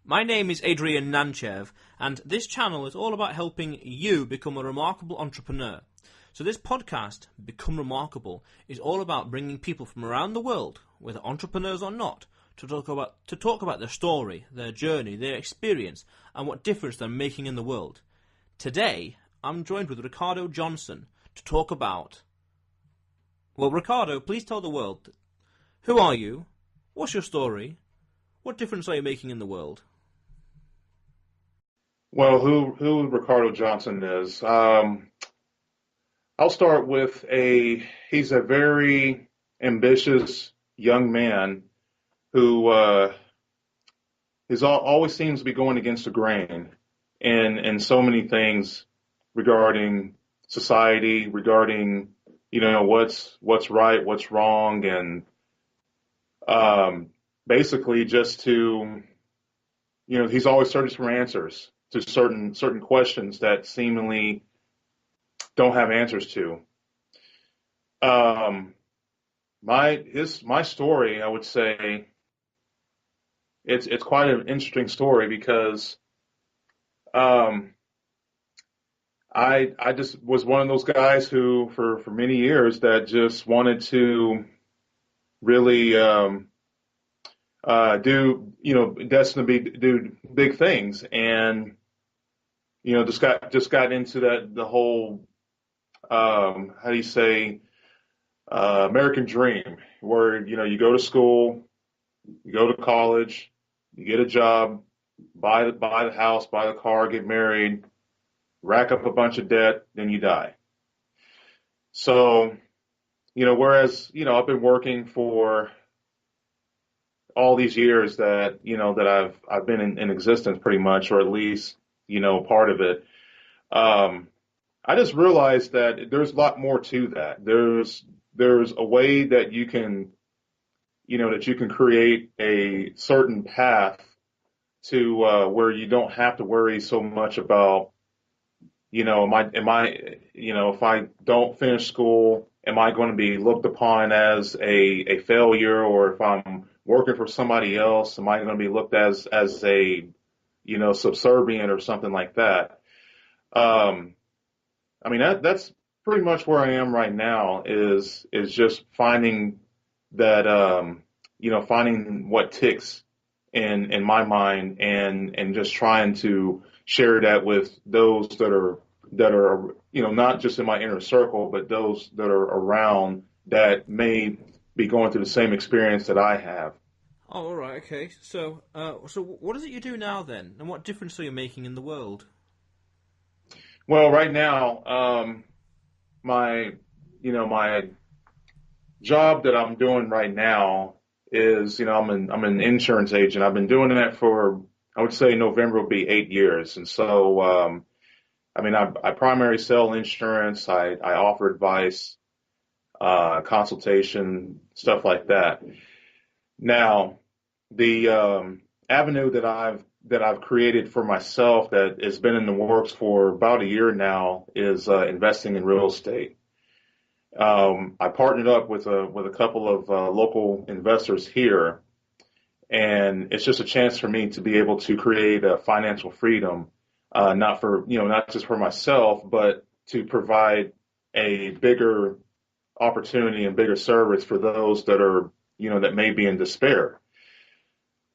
My name is Adrian Nantchev, and this channel is all about helping you become a remarkable entrepreneur. So this podcast, Become Remarkable, is all about bringing people from around the world, whether entrepreneurs or not, to talk about their story, their journey, their experience, and what difference they're making in the world. Today, I'm joined with Richardo Johnson to talk about... Well, Richardo, please tell the world, who are you? What's your story? What difference are you making in the world? Well, who Richardo Johnson is? I'll start with he's a very ambitious young man who always seems to be going against the grain in so many things regarding society, regarding, what's right, what's wrong, and basically just to, he's always searching for answers to certain questions that seemingly don't have answers to. My story, I would say, it's quite an interesting story because I just was one of those guys who for many years that just wanted to really destined to do big things, and just got into the whole how do you say American dream, where you go to school, you go to college, you get a job, buy the house, buy the car, get married, rack up a bunch of debt, then you die. So whereas I've been working for all these years that I've been in existence pretty much, or at least part of it. I just realized that there's a lot more to that. There's a way that you can create a certain path to where you don't have to worry so much about if I don't finish school, am I going to be looked upon as a failure, or if I'm working for somebody else, am I going to be looked as a subservient or something like that? That's pretty much where I am right now, is just finding that finding what ticks in my mind, and just trying to share that with those that are not just in my inner circle, but those that are around that may be going through the same experience that I have. Oh, all right, okay. So what is it you do now then, and what difference are you making in the world? Well, right now, my job that I'm doing right now is, I'm an insurance agent. I've been doing that for, I would say November will be 8 years. And so, I primarily sell insurance. I offer advice, consultation, stuff like that. Now, the avenue that I've created for myself that has been in the works for about a year now is investing in real estate. I partnered up with a couple of local investors here, and it's just a chance for me to be able to create a financial freedom, not just for myself, but to provide a bigger opportunity and bigger service for those that are that may be in despair.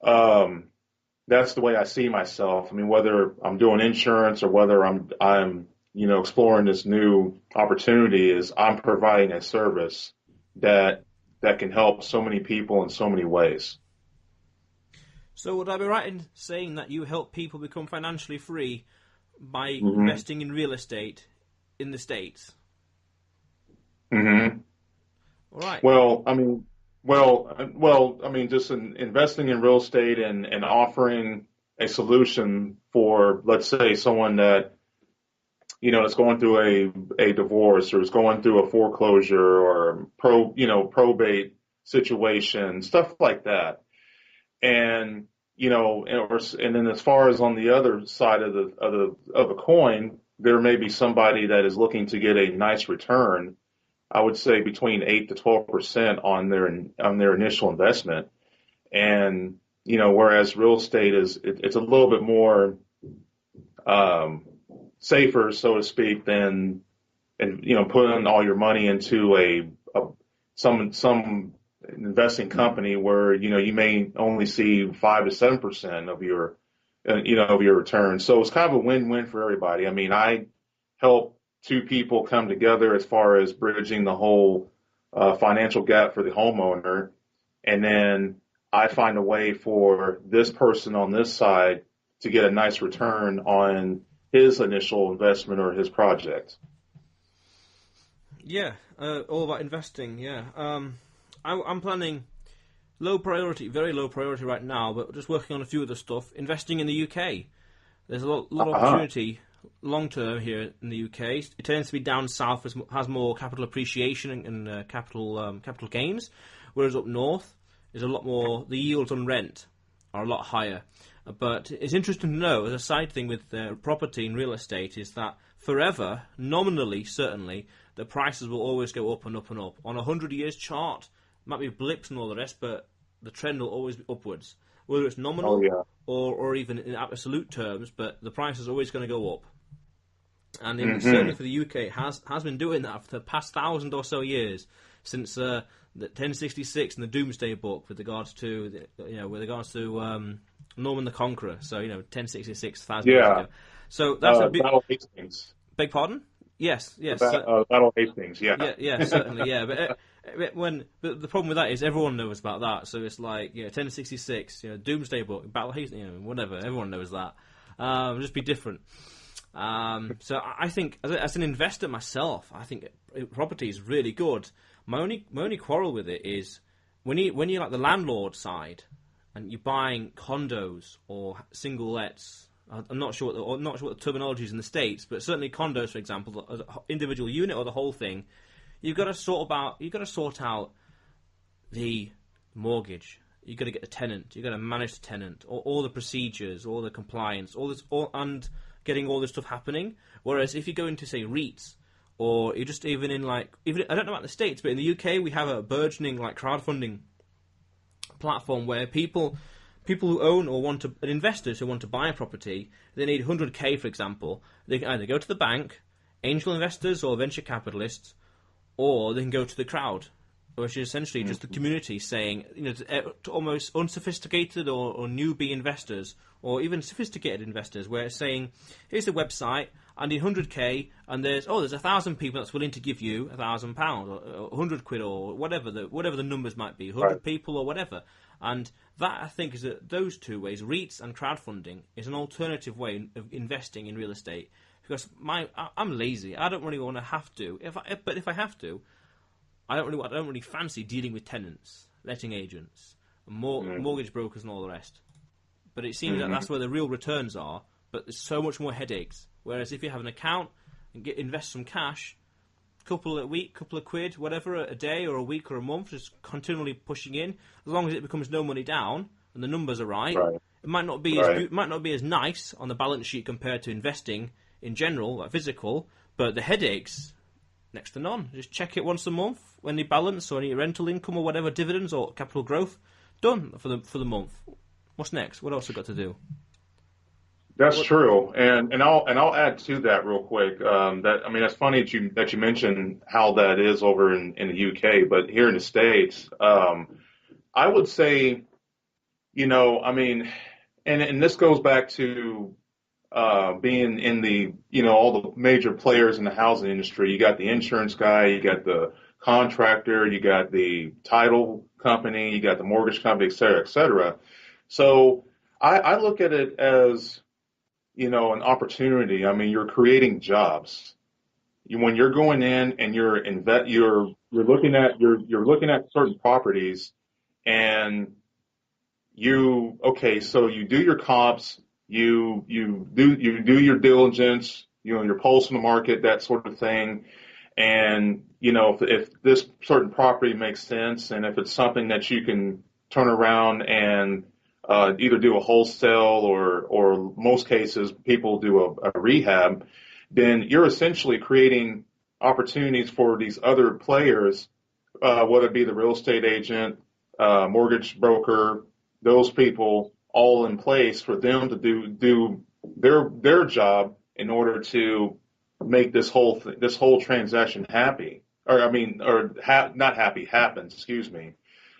That's the way I see myself. Whether I'm doing insurance or whether I'm exploring this new opportunity, is I'm providing a service that can help so many people in so many ways. So would I be right in saying that you help people become financially free by Mm-hmm. investing in real estate in the States? Mm-hmm. All right. Just investing in real estate and offering a solution for, let's say, someone that is going through a divorce, or is going through a foreclosure, or probate situation, stuff like that. And and then as far as on the other side of the coin, there may be somebody that is looking to get a nice return. I would say between 8 to 12% on their initial investment, and whereas real estate it's a little bit more um, safer, so to speak, than and putting all your money into some investing company where you may only see 5 to 7% of your of your return. So it's kind of a win-win for everybody. I mean, I help two people come together as far as bridging the whole financial gap for the homeowner, and then I find a way for this person on this side to get a nice return on his initial investment or his project. Yeah, all about investing. Yeah, I'm planning low priority, very low priority right now, but just working on a few other stuff. Investing in the UK. There's a lot of Uh-huh. opportunity long term here in the UK. It tends to be down south, has more capital appreciation and capital gains, whereas up north is a lot more. The yields on rent are a lot higher. But it's interesting to know, as a side thing with property and real estate, is that forever, nominally, certainly, the prices will always go up and up and up. On a 100 years chart, might be blips and all the rest, but the trend will always be upwards. Whether it's Oh nominal yeah. or even in absolute terms, but the price is always going to go up. And certainly Hmm. for the UK, it has been doing that for the past 1,000 or so years, since the 1066 and the Doomsday Book with regards to Norman the Conqueror. So 1066, 1,000 years Yeah. ago. So that's a big. Battle of Hastings. Beg pardon? Yes, The yes. Battle of Hastings. Yeah. Yeah, certainly, yeah. But the problem with that is everyone knows about that. So it's like 1066, Doomsday Book, Battle of Hastings, whatever. Everyone knows that. Just be different. So I think, as an investor myself, I think property is really good. My only quarrel with it is when you're like the landlord side and you're buying condos or single lets. I'm not sure what the terminology is in the States, but certainly condos, for example, as an individual unit or the whole thing, you've got to sort out the mortgage. You've got to get the tenant. You've got to manage the tenant, all the procedures, all the compliance, and getting all this stuff happening. Whereas if you go into, say, REITs, or you're just even I don't know about the States, but in the UK we have a burgeoning crowdfunding platform where people who own or investors who want to buy a property, they need 100k, for example. They can either go to the bank, angel investors or venture capitalists, or they can go to the crowd, which is essentially just the community saying, to almost unsophisticated or newbie investors, or even sophisticated investors, where it's saying, here's the website, I need 100k, and there's 1,000 people that's willing to give you £1,000 or 100 quid or whatever the numbers might be, 100 Right. people or whatever. And that, I think, is that those two ways, REITs and crowdfunding, is an alternative way of investing in real estate. Because I'm lazy. I don't really want to have to. But if I have to, I don't really fancy dealing with tenants, letting agents, mortgage brokers, and all the rest. But it seems that Hmm. that's where the real returns are. But there's so much more headaches. Whereas if you have an account and invest some cash, couple of quid, whatever, a day or a week or a month, just continually pushing in. As long as it becomes no money down and the numbers are right, Right. it might not be as Right. good, might not be as nice on the balance sheet compared to investing in general, like physical. But the headaches, next to none. Just check it once a month, any balance or any rental income or whatever, dividends or capital growth, done for the month. What's next? What else have I got to do? That's What? true, and I'll add to that real quick. That I mean, that's funny that you mentioned how that is over in the UK, but here in the States, I would say, I mean, and this goes back to being in the all the major players in the housing industry. You got the insurance guy, you got the contractor, you got the title company, you got the mortgage company, et cetera, et cetera. So I look at it as an opportunity. I mean, you're creating jobs. When you're going in and you're looking at certain properties, and so you do your comps, you do your diligence, your pulse in the market, that sort of thing. And if this certain property makes sense, and if it's something that you can turn around and either do a wholesale or most cases people do a rehab, then you're essentially creating opportunities for these other players, whether it be the real estate agent, mortgage broker, those people all in place for them to do their job in order to make this whole transaction happy, or I mean, not happy happens. Excuse me.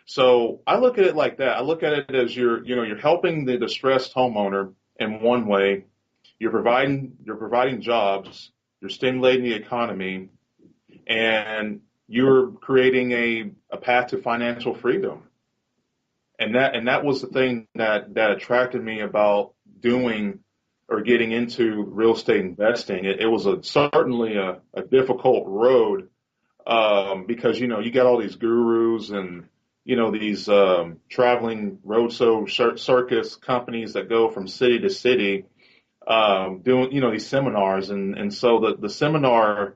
So I look at it like that. I look at it as you're helping the distressed homeowner in one way. You're providing jobs. You're stimulating the economy, and you're creating a path to financial freedom. And that was the thing that attracted me about doing or getting into real estate investing. It was certainly a difficult road, because you got all these gurus and these traveling roadshow circus companies that go from city to city, doing these seminars, and so the seminar,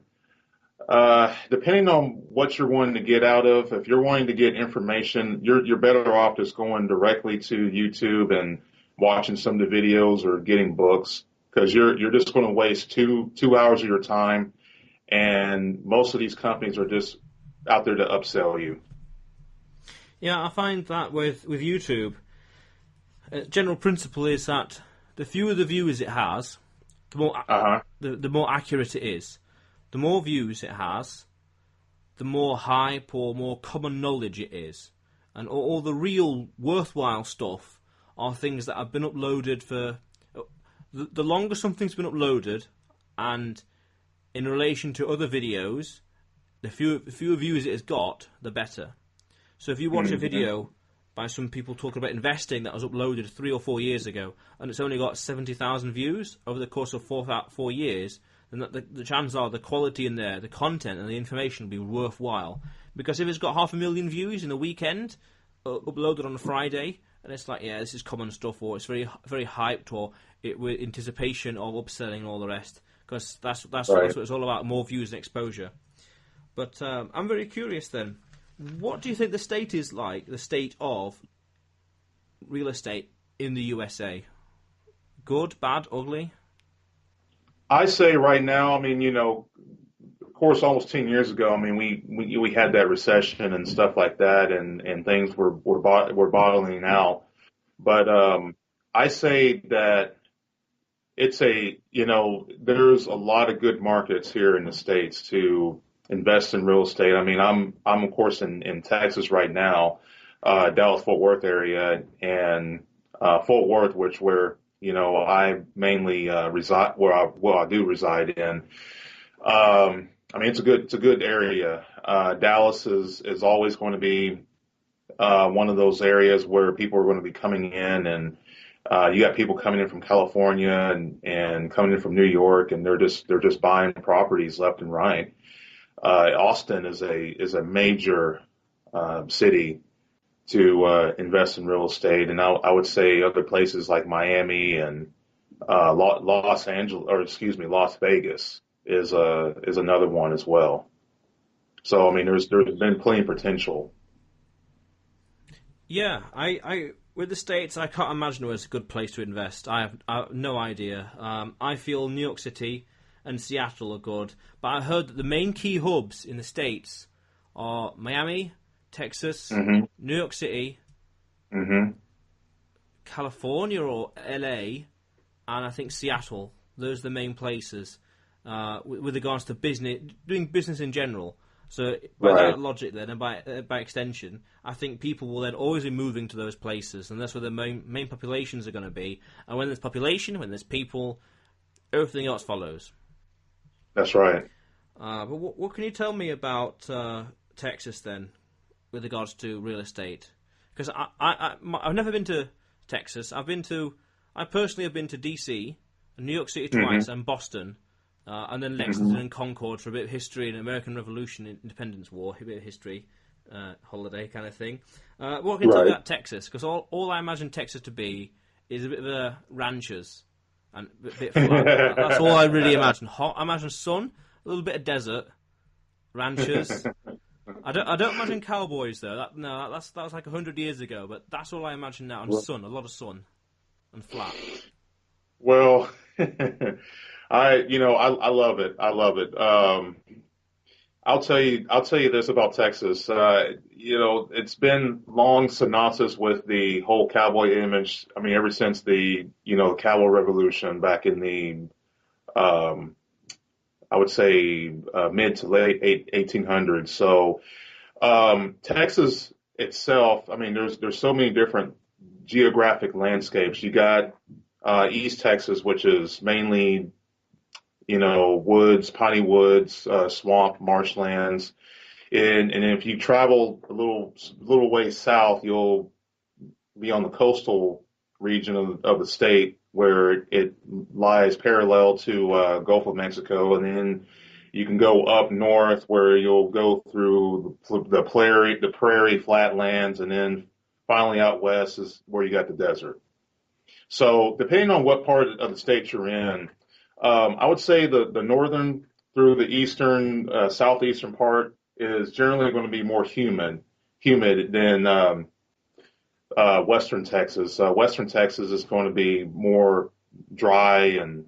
depending on what you're wanting to get out of, if you're wanting to get information, you're better off just going directly to YouTube and watching some of the videos or getting books, because you're just going to waste two hours of your time, and most of these companies are just out there to upsell you. Yeah, I find that with YouTube, general principle is that the fewer the viewers it has, the more accurate it is. The more views it has, the more hype or more common knowledge it is. And all the real worthwhile stuff are things that have been uploaded for... The longer something's been uploaded, and in relation to other videos, the fewer views it has got, the better. So if you watch a video by some people talking about investing that was uploaded 3 or 4 years ago, and it's only got 70,000 views over the course of 4 years... then the chances are the quality in there, the content and the information will be worthwhile. Because if it's got 500,000 views in a weekend, uploaded on a Friday, and it's like, yeah, this is common stuff, or it's very very hyped, or with anticipation of upselling and all the rest. Because that's Right. what it's all about, more views and exposure. But I'm very curious then. What do you think the state is like, the state of real estate in the USA? Good, bad, ugly? I say right now, I mean, of course, almost 10 years ago, I mean, we had that recession and stuff like that, and things were bottling out. But I say that there's a lot of good markets here in the States to invest in real estate. I mean, I'm of course in Texas right now, Dallas Fort Worth area, and Fort Worth, where I mainly reside, where I do reside in. I mean, it's a good area. Dallas is always going to be one of those areas where people are going to be coming in, and you got people coming in from California and coming in from New York, and they're just buying properties left and right. Austin is a major city to invest in real estate, and I would say other places like Miami and Las Vegas is another one as well. So I mean, there's been plenty of potential. Yeah, I with the States, I can't imagine where it's a good place to invest. I have no idea. I feel New York City and Seattle are good, but I heard that the main key hubs in the States are Miami, Texas, Hmm. New York City, Hmm. California or LA, and I think Seattle. Those are the main places with regards to doing business in general. So by Right. that logic then, and by extension, I think people will then always be moving to those places, and that's where the main populations are going to be. And when there's population, when there's people, everything else follows. That's right. But what can you tell me about Texas then, with regards to real estate? Because I've never been to Texas. I personally have been to DC, New York City twice, and Boston, and then Lexington and Concord for a bit of history and American Revolution, Independence War, a bit of history, holiday kind of thing. What can you tell me Right. about Texas? Because all I imagine Texas to be is a bit of a ranchers and a bit flat. That's all I really imagine. Hot. I imagine sun, a little bit of desert, ranchers. I don't imagine cowboys though. That was like 100 years ago. But that's all I imagine now. And sun, a lot of sun, and flat. Well, I love it. I love it. I'll tell you this about Texas. It's been long synopsis with the whole cowboy image. I mean, ever since the cowboy revolution back in um, I would say mid to late 1800s. So Texas itself, I mean, there's so many different geographic landscapes. You got East Texas, which is mainly woods, piney woods, swamp, marshlands. And if you travel a little way south, you'll be on the coastal region of the state where it lies parallel to Gulf of Mexico, and then you can go up north where you'll go through the prairie flatlands, and then finally out west is where you got the desert. So depending on what part of the state you're in, I would say the northern through the eastern, southeastern part is generally going to be more humid than western Texas. Western Texas is going to be more dry and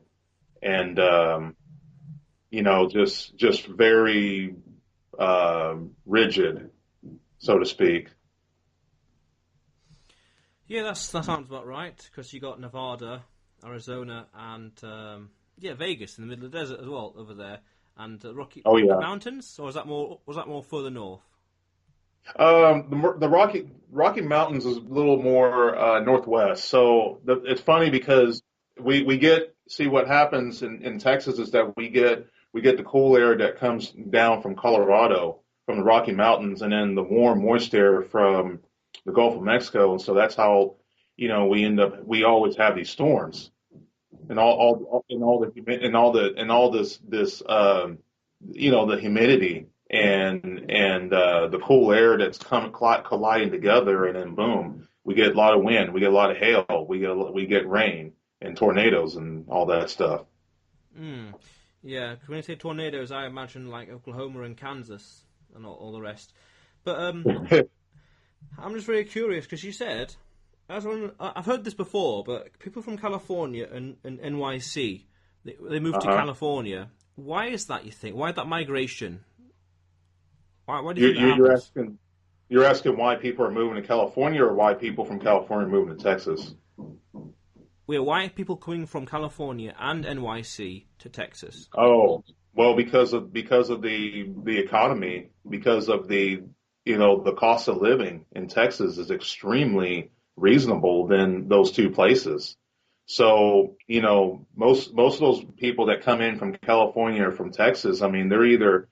just very rigid, so to speak. Yeah, that sounds about right, because you got Nevada, Arizona, and Vegas in the middle of the desert as well over there, and Rocky Oh yeah. Mountains, or was that more further north? The Rocky Mountains is a little more northwest. So it's funny because we get see what happens in Texas is that we get the cool air that comes down from Colorado from the Rocky Mountains, and then the warm moist air from the Gulf of Mexico, and so that's how we always have these storms and all the humidity and the cool air that's colliding together, and then boom, we get a lot of wind, we get a lot of hail, we get rain and tornadoes and all that stuff. Mm. Yeah, 'cause when you say tornadoes, I imagine like Oklahoma and Kansas and all the rest. But I'm just very curious because you said, I've heard this before, but people from California and NYC, they moved to Uh-huh. California. Why is that, you think? Why that migration? Why do you You're, think that you're you're happens? asking you're asking why people are moving to California or why people from California are moving to Texas? Why are people coming from California and NYC to Texas? Oh, well, because of the economy, because of the cost of living in Texas is extremely reasonable than those two places. So, most of those people that come in from California or from Texas, I mean, they're either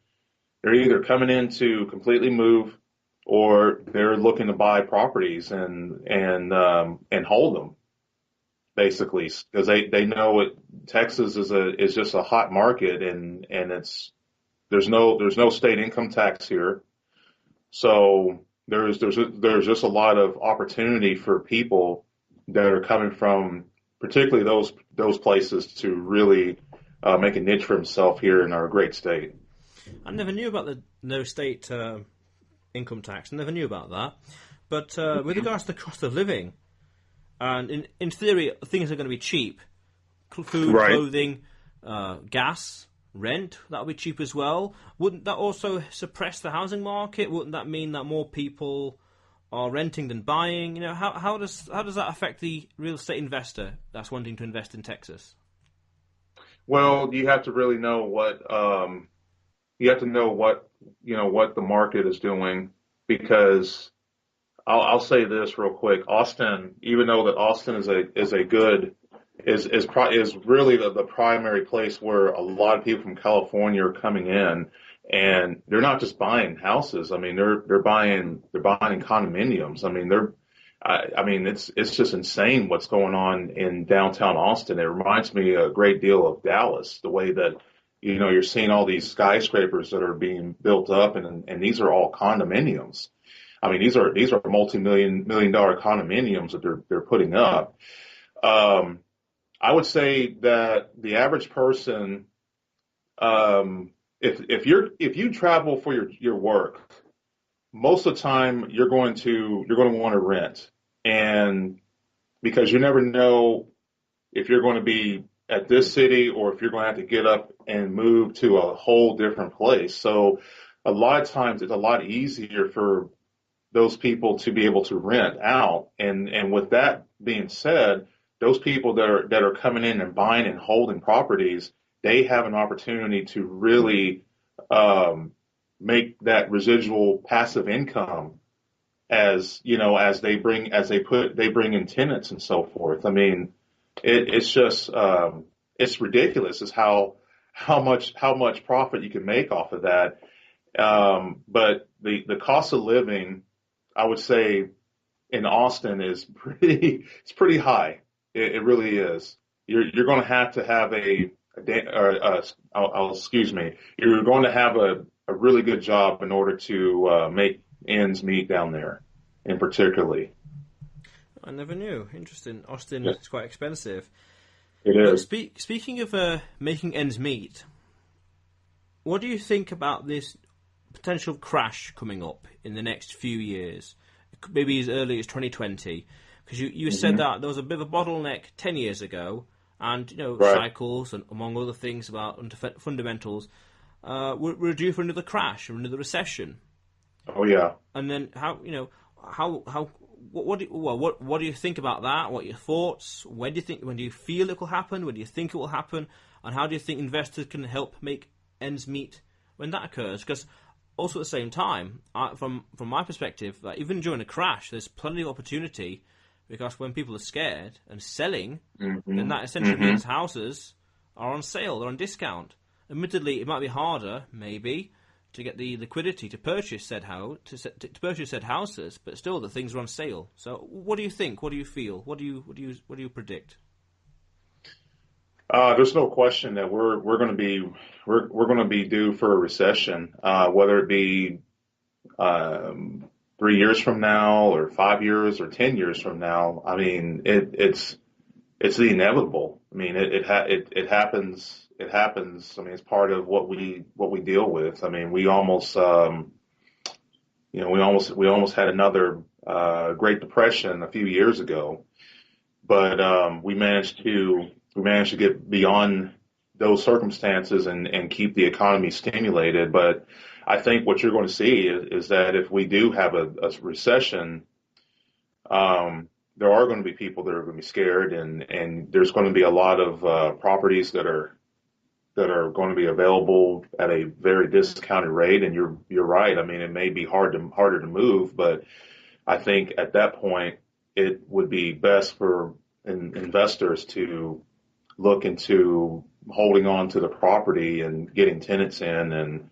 coming in to completely move or they're looking to buy properties and hold them basically because they know Texas is just a hot market and there's no state income tax here. So there's just a lot of opportunity for people that are coming from particularly those places to really make a niche for himself here in our great state. I never knew about the no state income tax. I never knew about that. But with regards to the cost of living, and in theory, things are going to be cheap. Food, Right. clothing, gas, rent, that'll be cheap as well. Wouldn't that also suppress the housing market? Wouldn't that mean that more people are renting than buying? How does that affect the real estate investor that's wanting to invest in Texas? Well, you have to really know what the market is doing because I'll say this real quick. Austin, even though that Austin is really the primary place where a lot of people from California are coming in, and they're not just buying houses. I mean, they're buying condominiums. I mean, it's just insane what's going on in downtown Austin. It reminds me a great deal of Dallas, the way that you're seeing all these skyscrapers that are being built up, and these are all condominiums. I mean, these are multi-million dollar condominiums that they're putting up. Um, I would say that the average person, if you travel for your work, most of the time you're going to want to rent, and because you never know if you're going to be at this city or if you're going to have to get up and move to a whole different place. So a lot of times it's a lot easier for those people to be able to rent out. And with that being said, those people that are coming in and buying and holding properties, they have an opportunity to really make that residual passive income as they bring in tenants and so forth. I mean, it's just it's ridiculous is how much profit you can make off of that. But the cost of living, I would say, in Austin is it's pretty high. It really is. You're going to have excuse me. You're going to have a really good job in order to make ends meet down there, in particularly. I never knew. Interesting. Austin Yeah, is quite expensive. it But is. speaking of making ends meet, what do you think about this potential crash coming up in the next few years? Maybe as early as 2020, because you said Hmm. that there was a bit of a bottleneck 10 years ago, and Right. cycles and among other things about fundamentals, we're due for another crash or another recession. Oh yeah. And then how what do you think about that? What are your thoughts? When do you feel it will happen? When do you think it will happen? And how do you think investors can help make ends meet when that occurs? Because also at the same time, from my perspective, that even during a crash, there's plenty of opportunity, because when people are scared and selling, then Hmm. that essentially Hmm. means houses are on sale, they're on discount. Admittedly, it might be harder, maybe, to get the liquidity to purchase said house to purchase said houses, but still the things are on sale. So, what do you think? What do you feel? What do you predict? There's no question that we're going to be due for a recession, whether it be 3 years from now, or 5 years, or 10 years from now. I mean, it's the inevitable. I mean, it happens. It happens. I mean, it's part of what we deal with. I mean, we almost had another Great Depression a few years ago, but we managed to get beyond those circumstances and keep the economy stimulated. But I think what you're going to see is that if we do have a recession, there are going to be people that are going to be scared, and there's going to be a lot of properties that are going to be available at a very discounted rate. And you're right. I mean, it may be harder to move, but I think at that point it would be best for investors to look into holding on to the property and getting tenants in, and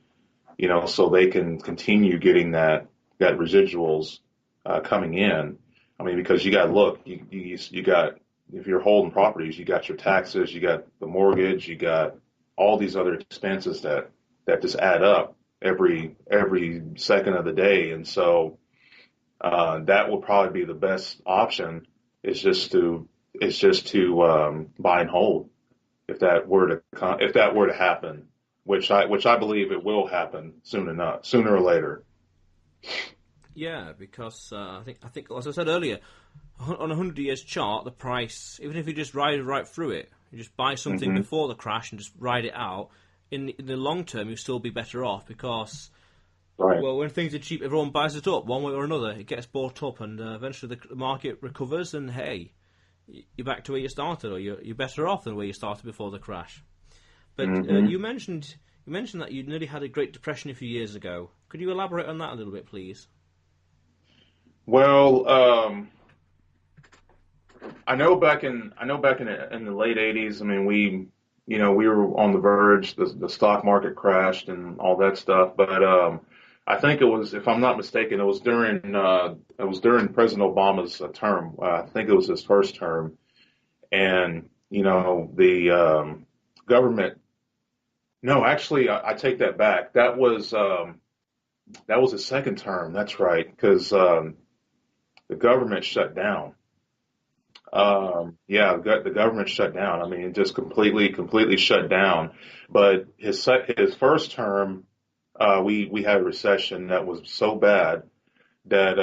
so they can continue getting that residuals coming in. I mean, because you got to look, you got, if you're holding properties, you got your taxes, you got the mortgage, you got all these other expenses that just add up every second of the day. And so that will probably be the best option, is just to buy and hold, if that were to happen, which I believe it will happen sooner or later. Yeah, because I think as I said earlier, on a 100 years chart, the price, even if you just ride it right through it, you just buy something Hmm. before the crash and just ride it out. In the long term, you'll still be better off, because Right. well, when things are cheap, everyone buys it up one way or another. It gets bought up, and eventually the market recovers, and hey, you're back to where you started, or you're better off than where you started before the crash. But Hmm. you mentioned that you nearly had a Great Depression a few years ago. Could you elaborate on that a little bit, please? Well, I know back in the late '80s. I mean, we were on the verge. The stock market crashed and all that stuff. But I think it was, if I'm not mistaken, it was during President Obama's term. I think it was his first term, and the government. No, actually, I take that back. That was his second term. That's right, because the government shut down. Yeah, the government shut down. I mean, it just completely shut down. But his first term, we had a recession that was so bad that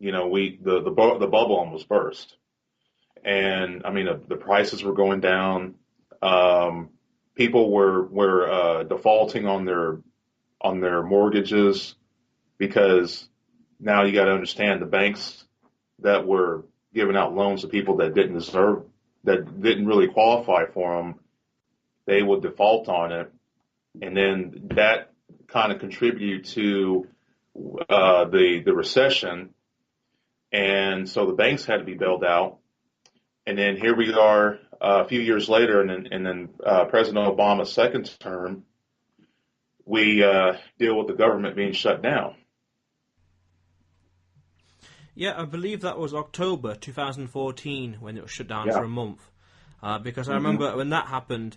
the bubble almost burst. And I mean, the prices were going down. Um, People were defaulting on their mortgages, because now you got to understand the banks that were giving out loans to people that didn't really qualify for them, they would default on it, and then that kind of contributed to the recession, and so the banks had to be bailed out. And then here we are a few years later, and then President Obama's second term, we deal with the government being shut down. Yeah, I believe that was October 2014 when it was shut down for a month. Because I remember when that happened,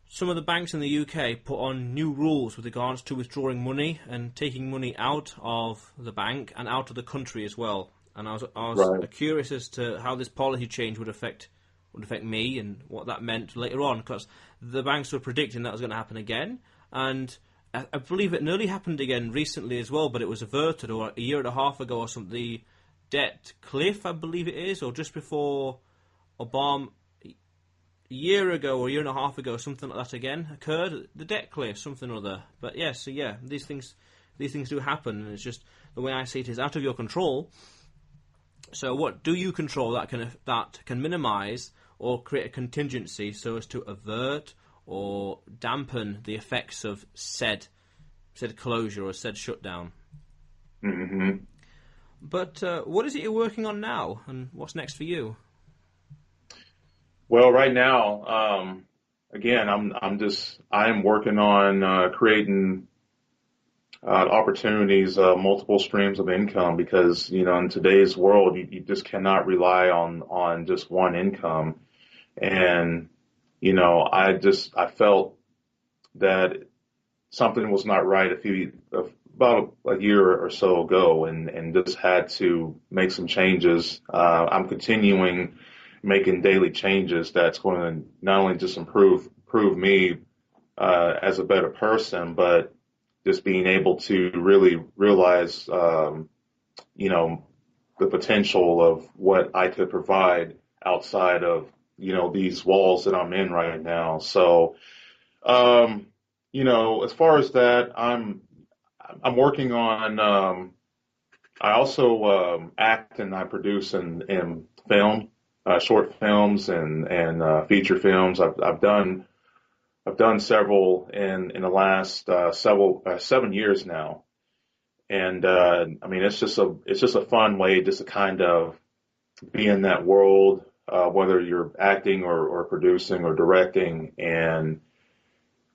some of the banks in the UK put on new rules with regards to withdrawing money and taking money out of the bank and out of the country as well. And I was curious as to how this policy change would affect me and what that meant later on, because the banks were predicting that was going to happen again, and I believe it nearly happened again recently as well, but it was averted, or a year and a half ago or something. The debt cliff, I believe it is, or just before Obama, a year ago or a year and a half ago, something like that again occurred. The debt cliff, something or other. But yes, so yeah, these things do happen, and it's just the way I see it is out of your control. So what do you control that can minimise or create a contingency so as to avert or dampen the effects of said closure or said shutdown? Mm-hmm. But what is it you're working on now, and what's next for you? Well, right now, again, I am working on creating opportunities, multiple streams of income, because, in today's world, you just cannot rely on just one income. And, I felt that something was not right about a year or so ago, and just had to make some changes. I'm continuing making daily changes that's going to not only just improve me as a better person, but just being able to really realize, the potential of what I could provide outside of, these walls that I'm in right now. So, as far as that, I'm working on, I also act and I produce in film, short films and feature films. I've done several in the last 7 years now, and it's just a fun way just to kind of be in that world, whether you're acting or producing or directing, and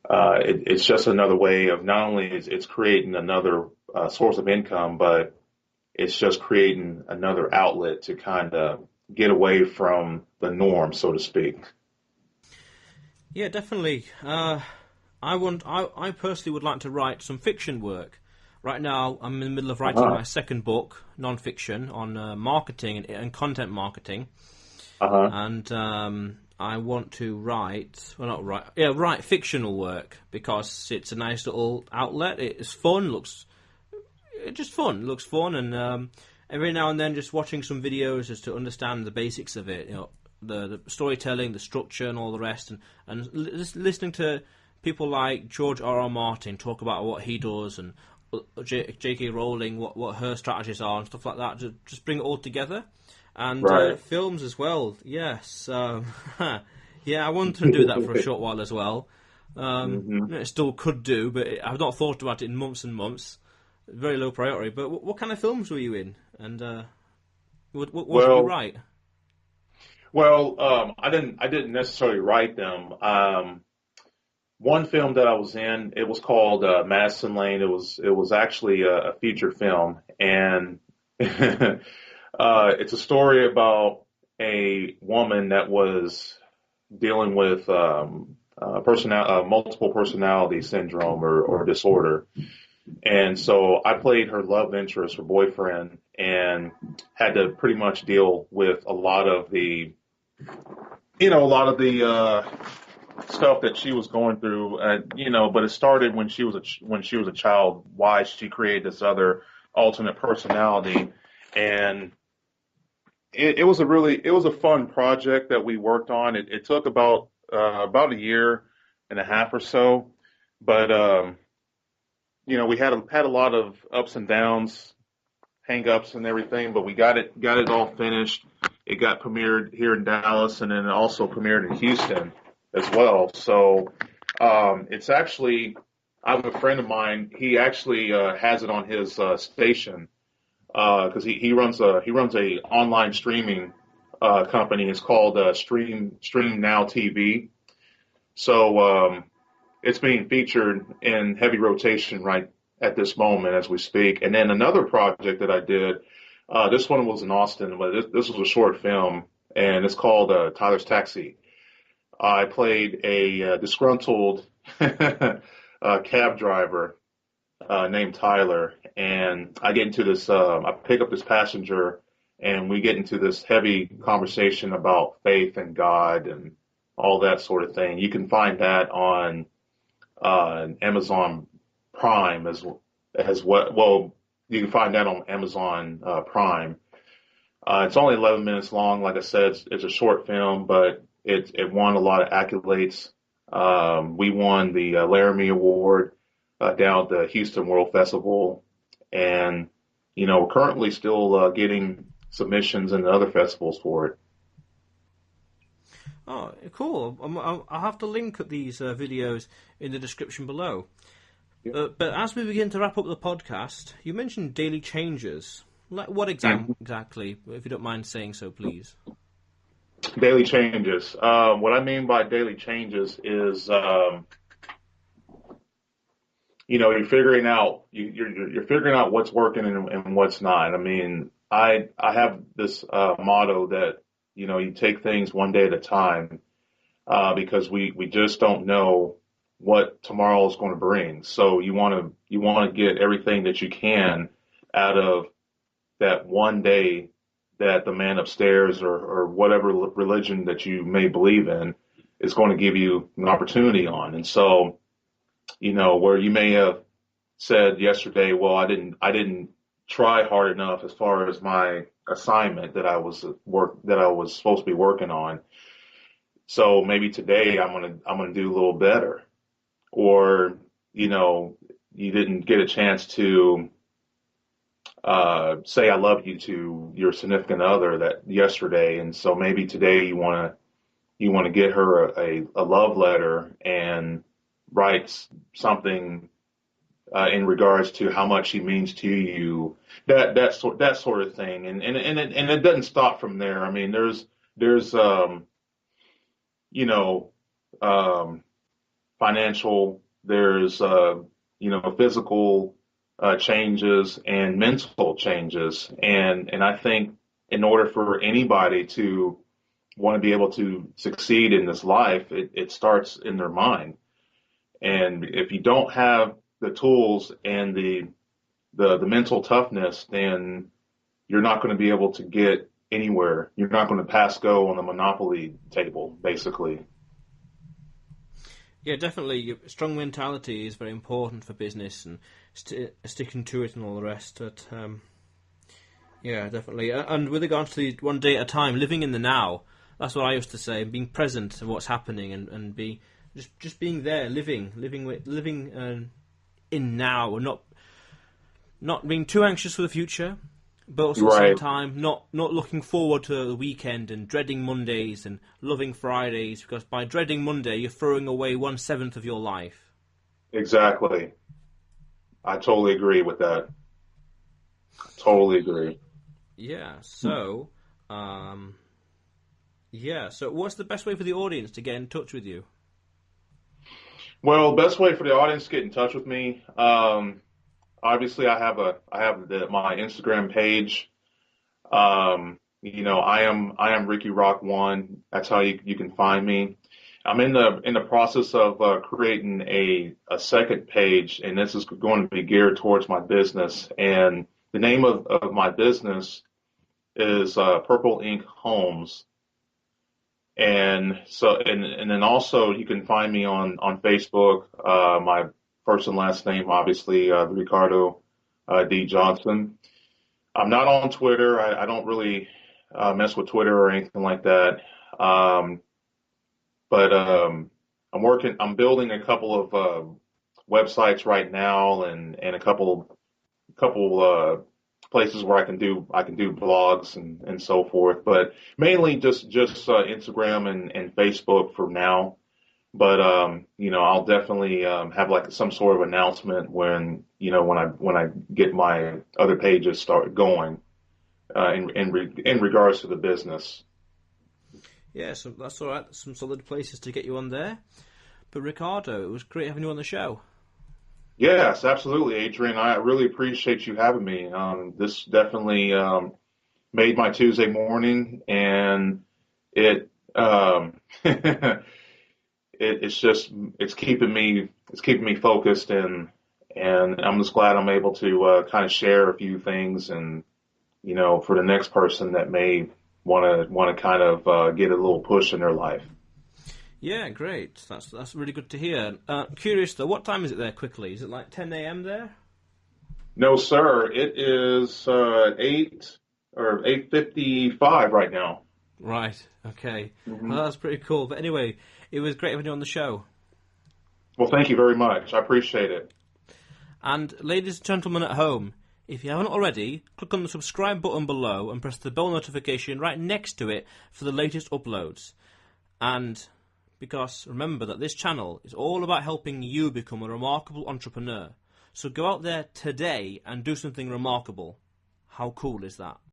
it's just another way of not only it's creating another source of income, but it's just creating another outlet to kind of get away from the norm, so to speak. Yeah, definitely. I personally would like to write some fiction work. Right now, I'm in the middle of writing my second book, non-fiction, on marketing and content marketing. And I want to write fictional work, because it's a nice little outlet. It's fun, looks fun, and every now and then just watching some videos just to understand the basics of it, the storytelling, the structure, and all the rest, and listening to people like George R.R. Martin talk about what he does, and J.K. Rowling, what her strategies are and stuff like that, to just bring it all together. And films as well, yes. Yeah, I want to do that for a short while as well. It still could do, but I've not thought about it in months and months. Very low priority. But what kind of films were you in? And what did you write? Well, I didn't necessarily write them. One film that I was in, it was called Madison Lane. It was actually a feature film, and it's a story about a woman that was dealing with multiple personality syndrome or disorder. And so I played her love interest, her boyfriend, and had to pretty much deal with a lot of the stuff that she was going through. But it started when she was a child. Why she created this other alternate personality, and it was a fun project that we worked on. It took about a year and a half or so, but we had a lot of ups and downs, hang-ups and everything, but we got it all finished. It got premiered here in Dallas, and then it also premiered in Houston as well. So it's actually, I have a friend of mine. He actually has it on his station because he runs a online streaming company. It's called Stream Now TV. So it's being featured in heavy rotation right at this moment as we speak. And then another project that I did, this one was in Austin, but this was a short film, and it's called Tyler's Taxi. I played a disgruntled cab driver named Tyler, and I get into this. I pick up this passenger, and we get into this heavy conversation about faith and God and all that sort of thing. You can find that on Amazon Prime as well. Well, you can find that on Amazon Prime. It's only 11 minutes long. Like I said, it's a short film, but it won a lot of accolades. We won the Laramie Award down at the Houston World Festival, and we're currently still getting submissions in other festivals for it. Oh, cool. I'll have to link these videos in the description below. But as we begin to wrap up the podcast, you mentioned daily changes. Like what exactly, if you don't mind saying so, please? Daily changes. What I mean by daily changes is, you're figuring out what's working and what's not. I mean, I have this motto that you take things one day at a time because we just don't know what tomorrow is going to bring. So you want to get everything that you can out of that one day that the man upstairs or whatever religion that you may believe in is going to give you an opportunity on. And so, where you may have said yesterday, well, I didn't try hard enough as far as my assignment that I was supposed to be working on. So maybe today I'm gonna do a little better. Or, you didn't get a chance to say I love you to your significant other that yesterday, and so maybe today you want to get her a love letter and write something in regards to how much she means to you, that sort of thing, and it doesn't stop from there. I mean, there's you know financial, there's physical changes and mental changes, and I think in order for anybody to want to be able to succeed in this life, it starts in their mind. And if you don't have the tools and the mental toughness, then you're not going to be able to get anywhere. You're not going to pass go on the Monopoly table, basically. Yeah, definitely. Strong mentality is very important for business and sticking to it and all the rest. But, yeah, definitely. And with regards to the one day at a time, living in the now, that's what I used to say, being present to what's happening and be just being there, living in now, and not being too anxious for the future, but also at the same time not looking forward to the weekend and dreading Mondays and loving Fridays, because by dreading Monday you're throwing away 1/7 of your life. Exactly. I totally agree with that. Totally agree. Yeah. So, So what's the best way for the audience to get in touch with you? Well, best way for the audience to get in touch with me. Obviously, my Instagram page. I am Ricky Rock One. That's how you can find me. I'm in the process of creating a second page, and this is going to be geared towards my business. And the name of my business is Purple Ink Homes. And so, and then also you can find me on Facebook. My first and last name, obviously, Richardo D. Johnson. I'm not on Twitter. I don't really mess with Twitter or anything like that. But I'm building a couple of websites right now, and a couple places where I can do blogs and so forth. But mainly just Instagram and Facebook for now. But I'll definitely have like some sort of announcement when when I get my other pages start going in regards to the business. Yeah, so that's all right. Some solid places to get you on there. But Richardo, it was great having you on the show. Yes, absolutely, Adrian. I really appreciate you having me. This definitely made my Tuesday morning, and it it's just it's keeping me focused, and I'm just glad I'm able to kind of share a few things, and for the next person that may want to kind of get a little push in their life. Yeah, great. That's really good to hear. Curious though, what time is it there? Quickly, is it like 10 a.m. there? No, sir. It is 8:55 right now. Right. Okay. Hmm. Well, that's pretty cool. But anyway, it was great having you on the show. Well, thank you very much. I appreciate it. And ladies and gentlemen at home, if you haven't already, click on the subscribe button below and press the bell notification right next to it for the latest uploads. And because remember that this channel is all about helping you become a remarkable entrepreneur. So go out there today and do something remarkable. How cool is that?